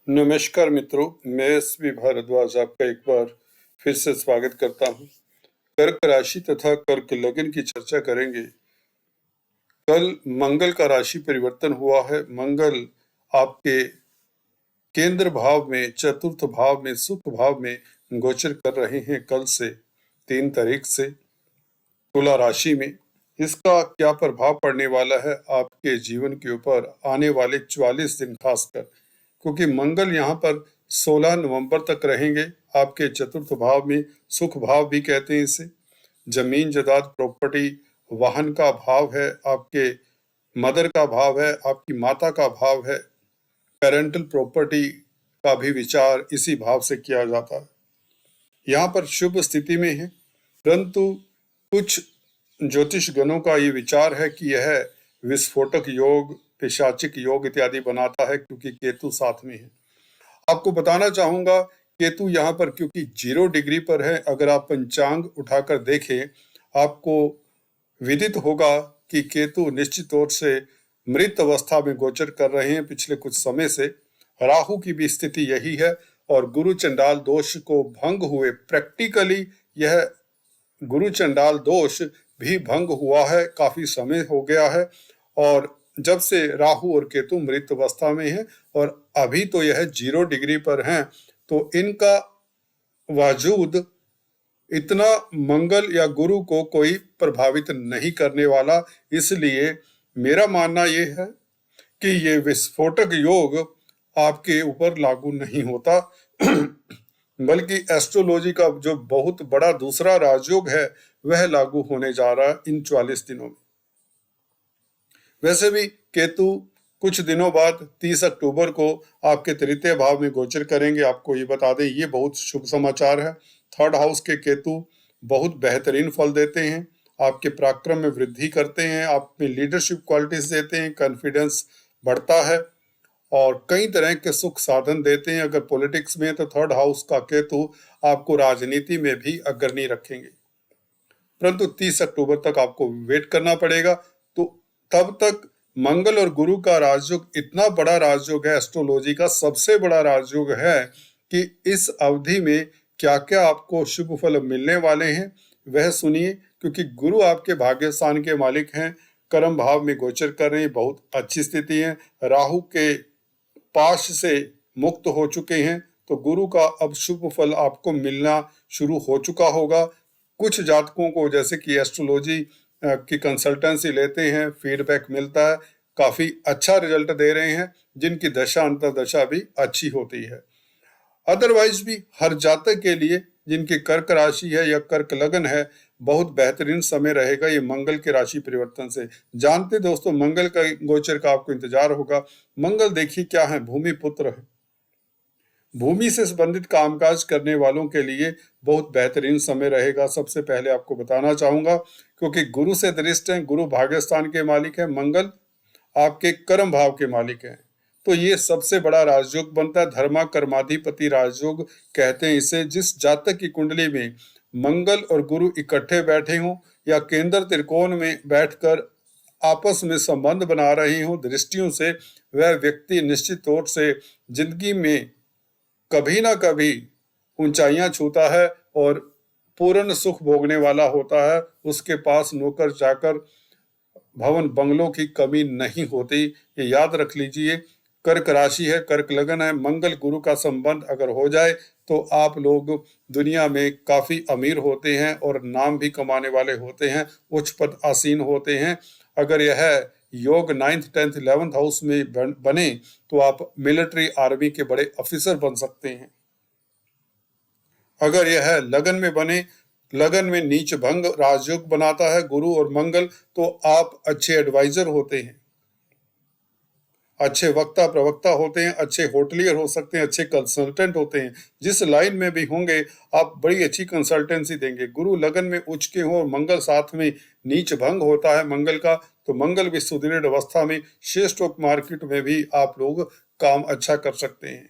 नमस्कार मित्रों, मैं एसवी भारद्वाज आपका एक बार फिर से स्वागत करता हूं। कर्क राशि तथा कर्क लग्न की चर्चा करेंगे। कल मंगल का राशि परिवर्तन हुआ है। मंगल आपके केंद्र भाव में, चतुर्थ भाव में, सुख भाव में गोचर कर रहे हैं कल से 3 तारीख से तुला राशि में। इसका क्या प्रभाव पड़ने वाला है आपके जीवन के ऊपर आने वाले 44 दिन खासकर, क्योंकि मंगल यहाँ पर 16 नवंबर तक रहेंगे आपके चतुर्थ भाव में। सुख भाव भी कहते हैं इसे। जमीन जायदाद प्रॉपर्टी वाहन का भाव है, आपके मदर का भाव है, आपकी माता का भाव है। पेरेंटल प्रॉपर्टी का भी विचार इसी भाव से किया जाता है। यहाँ पर शुभ स्थिति में है, परंतु कुछ ज्योतिष गणों का ये विचार है कि यह विस्फोटक योग, पिशाचिक योग इत्यादि बनाता है, क्योंकि केतु साथ में है। आपको बताना चाहूंगा, केतु यहाँ पर क्योंकि 0 डिग्री पर है, अगर आप पंचांग उठाकर देखें आपको विदित होगा कि केतु निश्चित तौर से मृत अवस्था में गोचर कर रहे हैं पिछले कुछ समय से। राहु की भी स्थिति यही है और गुरु चंडाल दोष को भंग हुए, प्रैक्टिकली यह गुरु चंडाल दोष भी भंग हुआ है, काफी समय हो गया है। और जब से राहु और केतु मृत अवस्था में है और अभी तो यह 0 डिग्री पर हैं, तो इनका वजूद इतना मंगल या गुरु को कोई प्रभावित नहीं करने वाला। इसलिए मेरा मानना यह है कि ये विस्फोटक योग आपके ऊपर लागू नहीं होता बल्कि एस्ट्रोलॉजी का जो बहुत बड़ा दूसरा राजयोग है वह लागू होने जा रहा है इन 44 दिनों में। वैसे भी केतु कुछ दिनों बाद 30 अक्टूबर को आपके तृतीय भाव में गोचर करेंगे। आपको ये बता दें, ये बहुत शुभ समाचार है। 3rd हाउस के केतु बहुत बेहतरीन फल देते हैं, आपके पराक्रम में वृद्धि करते हैं, आप में लीडरशिप क्वालिटीज देते हैं, कॉन्फिडेंस बढ़ता है और कई तरह के सुख साधन देते हैं। अगर पॉलिटिक्स में तो 3rd हाउस का केतु आपको राजनीति में भी अग्रणी रखेंगे, परंतु 30 अक्टूबर तक आपको वेट करना पड़ेगा। तो तब तक मंगल और गुरु का राजयोग इतना बड़ा राजयोग है, एस्ट्रोलॉजी का सबसे बड़ा राजयोग है, कि इस अवधि में क्या क्या आपको शुभ फल मिलने वाले हैं वह सुनिए। क्योंकि गुरु आपके भाग्य स्थान के मालिक हैं, कर्म भाव में गोचर कर रहे हैं, बहुत अच्छी स्थिति है। राहु के पाश से मुक्त हो चुके हैं, तो गुरु का अब शुभ फल आपको मिलना शुरू हो चुका होगा। कुछ जातकों को जैसे कि एस्ट्रोलॉजी की कंसल्टेंसी लेते हैं, फीडबैक मिलता है, काफी अच्छा रिजल्ट दे रहे हैं, जिनकी दशा अंतर्दशा भी अच्छी होती है। अदरवाइज भी हर जातक के लिए जिनकी कर्क राशि है या कर्क लग्न है, बहुत बेहतरीन समय रहेगा ये मंगल के राशि परिवर्तन से। जानते दोस्तों, मंगल का गोचर का आपको इंतजार होगा। मंगल देखिए क्या है, भूमि पुत्र है। भूमि से संबंधित कामकाज करने वालों के लिए बहुत बेहतरीन समय रहेगा। सबसे पहले आपको बताना चाहूंगा, क्योंकि गुरु से दृष्ट है, गुरु भाग्यस्थान के मालिक है, मंगल आपके कर्म भाव के मालिक हैं, तो ये सबसे बड़ा राजयोग बनता है। धर्मा कर्माधिपति राजयोग कहते हैं इसे। जिस जातक की कुंडली में मंगल और गुरु इकट्ठे बैठे हों या केंद्र त्रिकोण में बैठकर आपस में संबंध बना रहे हों दृष्टियों से, वह व्यक्ति निश्चित तौर से जिंदगी में कभी ना कभी ऊंचाइयां छूता है और पूर्ण सुख भोगने वाला होता है। उसके पास नौकर चाकर भवन बंगलों की कमी नहीं होती, ये याद रख लीजिए। कर्क राशि है, कर्क लगन है, मंगल गुरु का संबंध अगर हो जाए तो आप लोग दुनिया में काफी अमीर होते हैं और नाम भी कमाने वाले होते हैं, उच्च पद आसीन होते हैं। अगर यह योग 9th 10th 11th हाउस में बने तो आप मिलिट्री आर्मी के बड़े ऑफिसर बन सकते हैं। अगर यह लगन में बने, लगन में नीच भंग राजयोग बनाता है गुरु और मंगल, तो आप अच्छे एडवाइजर होते हैं, अच्छे वक्ता प्रवक्ता होते हैं, अच्छे होटलियर हो सकते हैं, अच्छे कंसल्टेंट होते हैं। जिस लाइन में भी होंगे आप बड़ी अच्छी कंसल्टेंसी देंगे। गुरु लगन में उच्च के हो और मंगल साथ में नीच भंग होता है मंगल का, तो मंगल भी सुदृढ़ अवस्था में शेयर स्टॉक मार्केट में भी आप लोग काम अच्छा कर सकते हैं।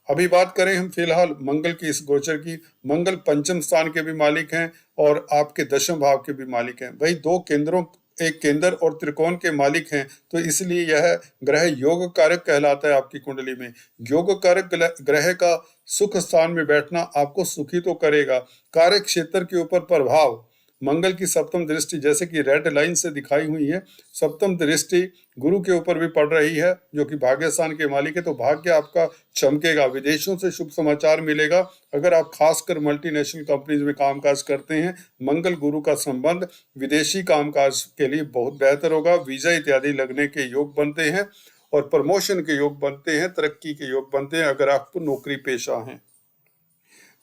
अभी बात करें हम फिलहाल मंगल की इस गोचर की। मंगल पंचम स्थान के भी मालिक हैं और आपके 10वें भाव के भी मालिक हैं। वही 2 केंद्रों एक केंद्र और त्रिकोण के मालिक हैं, तो इसलिए यह ग्रह योग कारक कहलाता है आपकी कुंडली में। योग कारक ग्रह का सुख स्थान में बैठना आपको सुखी तो करेगा। कार्य क्षेत्र के ऊपर प्रभाव, मंगल की सप्तम दृष्टि जैसे कि रेड लाइन से दिखाई हुई है, सप्तम दृष्टि गुरु के ऊपर भी पड़ रही है जो कि भाग्य स्थान के मालिक है, तो भाग्य आपका चमकेगा। विदेशों से शुभ समाचार मिलेगा। अगर आप खासकर मल्टीनेशनल कंपनीज में कामकाज करते हैं, मंगल गुरु का संबंध विदेशी कामकाज के लिए बहुत बेहतर होगा। वीजा इत्यादि लगने के योग बनते हैं और प्रमोशन के योग बनते हैं, तरक्की के योग बनते हैं अगर आप नौकरी पेशा हैं।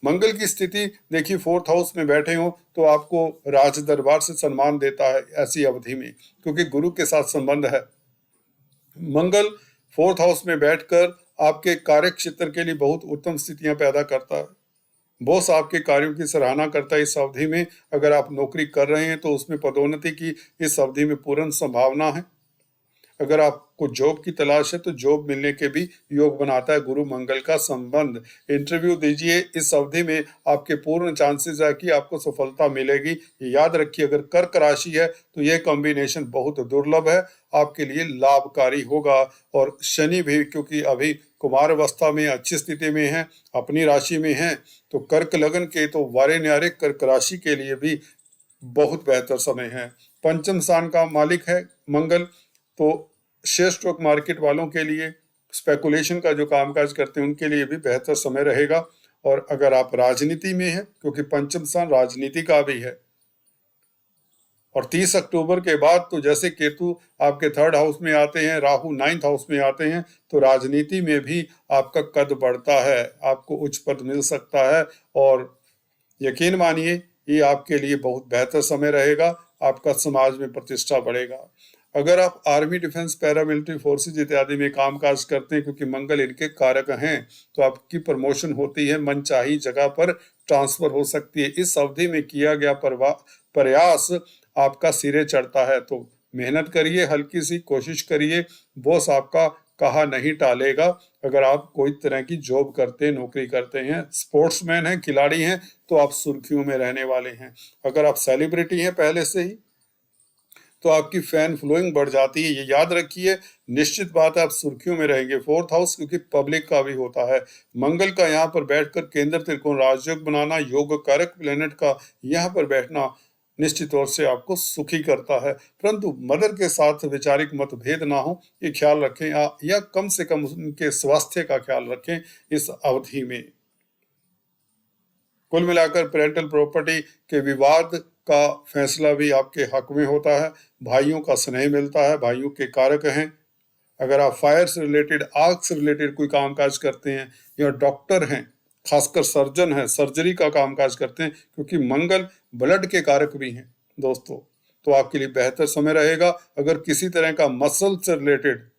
मंगल की स्थिति देखिए 4th हाउस में बैठे हो तो आपको राज दरबार से सम्मान देता है ऐसी अवधि में, क्योंकि गुरु के साथ संबंध है। मंगल 4th हाउस में बैठकर आपके कार्य क्षेत्र के लिए बहुत उत्तम स्थितियां पैदा करता है। बॉस आपके कार्यों की सराहना करता है इस अवधि में। अगर आप नौकरी कर रहे हैं तो उसमें पदोन्नति की इस अवधि में पूर्ण संभावना है। अगर आपको जॉब की तलाश है तो जॉब मिलने के भी योग बनाता है गुरु मंगल का संबंध। इंटरव्यू दीजिए, इस अवधि में आपके पूर्ण चांसेस है कि आपको सफलता मिलेगी। याद रखिए, अगर कर्क राशि है तो यह कॉम्बिनेशन बहुत दुर्लभ है, आपके लिए लाभकारी होगा। और शनि भी क्योंकि अभी कुमार अवस्था में अच्छी स्थिति में है, अपनी राशि में है, तो कर्क लगन के तो वारे न्यारे कर्क राशि के लिए भी बहुत बेहतर समय है। पंचम स्थान का मालिक है मंगल, तो शेयर स्टॉक मार्केट वालों के लिए, स्पेकुलेशन का जो कामकाज करते हैं उनके लिए भी बेहतर समय रहेगा। और अगर आप राजनीति में हैं, क्योंकि पंचम स्थान राजनीति का भी है, और 30 अक्टूबर के बाद तो जैसे केतु आपके 3rd हाउस में आते हैं, राहु 9th हाउस में आते हैं, तो राजनीति में भी आपका कद बढ़ता है, आपको उच्च पद मिल सकता है। और यकीन मानिए ये आपके लिए बहुत बेहतर समय रहेगा, आपका समाज में प्रतिष्ठा बढ़ेगा। अगर आप आर्मी, डिफेंस, पैरामिलिट्री फोर्सेज इत्यादि में कामकाज करते हैं, क्योंकि मंगल इनके कारक हैं, तो आपकी प्रमोशन होती है, मनचाही जगह पर ट्रांसफर हो सकती है। इस अवधि में किया गया प्रयास आपका सिरे चढ़ता है, तो मेहनत करिए, हल्की सी कोशिश करिए, बॉस आपका कहा नहीं टालेगा। अगर आप कोई तरह की जॉब करते, नौकरी करते हैं, स्पोर्ट्समैन हैं, खिलाड़ी हैं, तो आप सुर्खियों में रहने वाले हैं। अगर आप सेलिब्रिटी हैं पहले से ही, तो आपकी फैन फ्लोइंग बढ़ जाती है। ये याद रखिए, निश्चित बात है आप सुर्खियों में रहेंगे। 4th हाउस क्योंकि पब्लिक का भी होता है। मंगल का यहाँ पर बैठकर केंद्र त्रिकोण राजयोग बनाना, योग कारक प्लेनेट का यहाँ पर बैठना निश्चित तौर से आपको सुखी करता है। परंतु मदर के साथ वैचारिक मतभेद ना हो, ये ख्याल रखें, या कम से कम उनके स्वास्थ्य का ख्याल रखें इस अवधि में। कुल मिलाकर पेरेंटल प्रॉपर्टी के विवाद का फैसला भी आपके हक में होता है। भाइयों का स्नेह मिलता है, भाइयों के कारक हैं। अगर आप फायर से रिलेटेड, आग से रिलेटेड कोई कामकाज करते हैं, या डॉक्टर हैं, खासकर सर्जन हैं, सर्जरी का कामकाज करते हैं, क्योंकि मंगल ब्लड के कारक भी हैं दोस्तों, तो आपके लिए बेहतर समय रहेगा। अगर किसी तरह का मसल से रिलेटेड,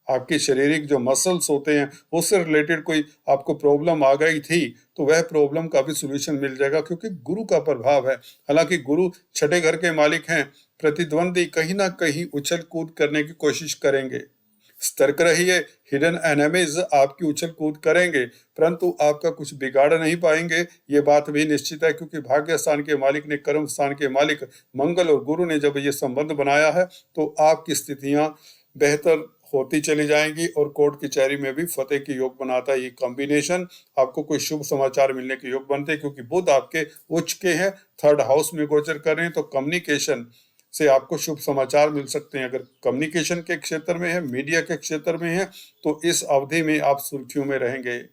आपके शारीरिक जो मसल्स होते हैं उससे रिलेटेड कोई आपको प्रॉब्लम आ गई थी, तो वह प्रॉब्लम का भी सोल्यूशन मिल जाएगा, क्योंकि गुरु का प्रभाव है। हालांकि गुरु छठे घर के मालिक हैं, प्रतिद्वंदी कहीं ना कहीं उछल कूद करने की कोशिश करेंगे। सतर्क रहिए, हिडन एनिमीज आपकी उछल कूद करेंगे, परंतु आपका कुछ बिगाड़ नहीं पाएंगे, ये बात भी निश्चित है। क्योंकि भाग्य स्थान के मालिक ने, कर्म स्थान के मालिक मंगल और गुरु ने जब ये संबंध बनाया है, तो आपकी स्थितियां बेहतर होती चली जाएंगी और कोर्ट कचहरी में भी फतेह के योग बनाता है। ये कॉम्बिनेशन आपको कोई शुभ समाचार मिलने के योग बनते हैं, क्योंकि बुध आपके उच्च के हैं, 3rd हाउस में गोचर कर रहे हैं, तो कम्युनिकेशन से आपको शुभ समाचार मिल सकते हैं। अगर कम्युनिकेशन के क्षेत्र में है, मीडिया के क्षेत्र में है, तो इस अवधि में आप सुर्खियों में रहेंगे।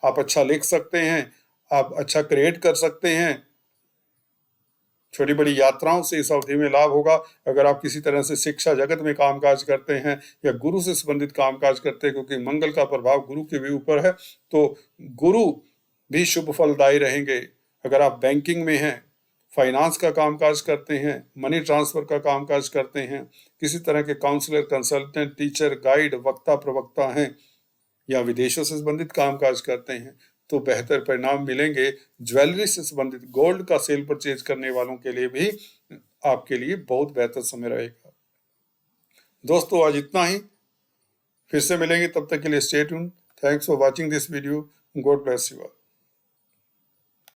आप अच्छा लिख सकते हैं, आप अच्छा क्रिएट कर सकते हैं, छोटी बड़ी यात्राओं से इस अवधि में लाभ होगा। अगर आप किसी तरह से शिक्षा जगत में कामकाज करते हैं या गुरु से संबंधित कामकाज करते हैं, क्योंकि मंगल का प्रभाव गुरु के भी ऊपर है, तो गुरु भी शुभ फलदायी रहेंगे। अगर आप बैंकिंग में हैं, फाइनेंस का कामकाज करते हैं, मनी ट्रांसफर का कामकाज करते हैं, किसी तरह के काउंसलर, कंसल्टेंट, टीचर, गाइड, वक्ता, प्रवक्ता हैं, या विदेशों से संबंधित कामकाज करते हैं, तो बेहतर परिणाम मिलेंगे। ज्वेलरी से संबंधित, गोल्ड का सेल परचेज करने वालों के लिए भी आपके लिए बहुत बेहतर समय रहेगा। दोस्तों आज इतना ही, फिर से मिलेंगे, तब तक के लिए stay tuned. Thanks for watching this video. God bless you all.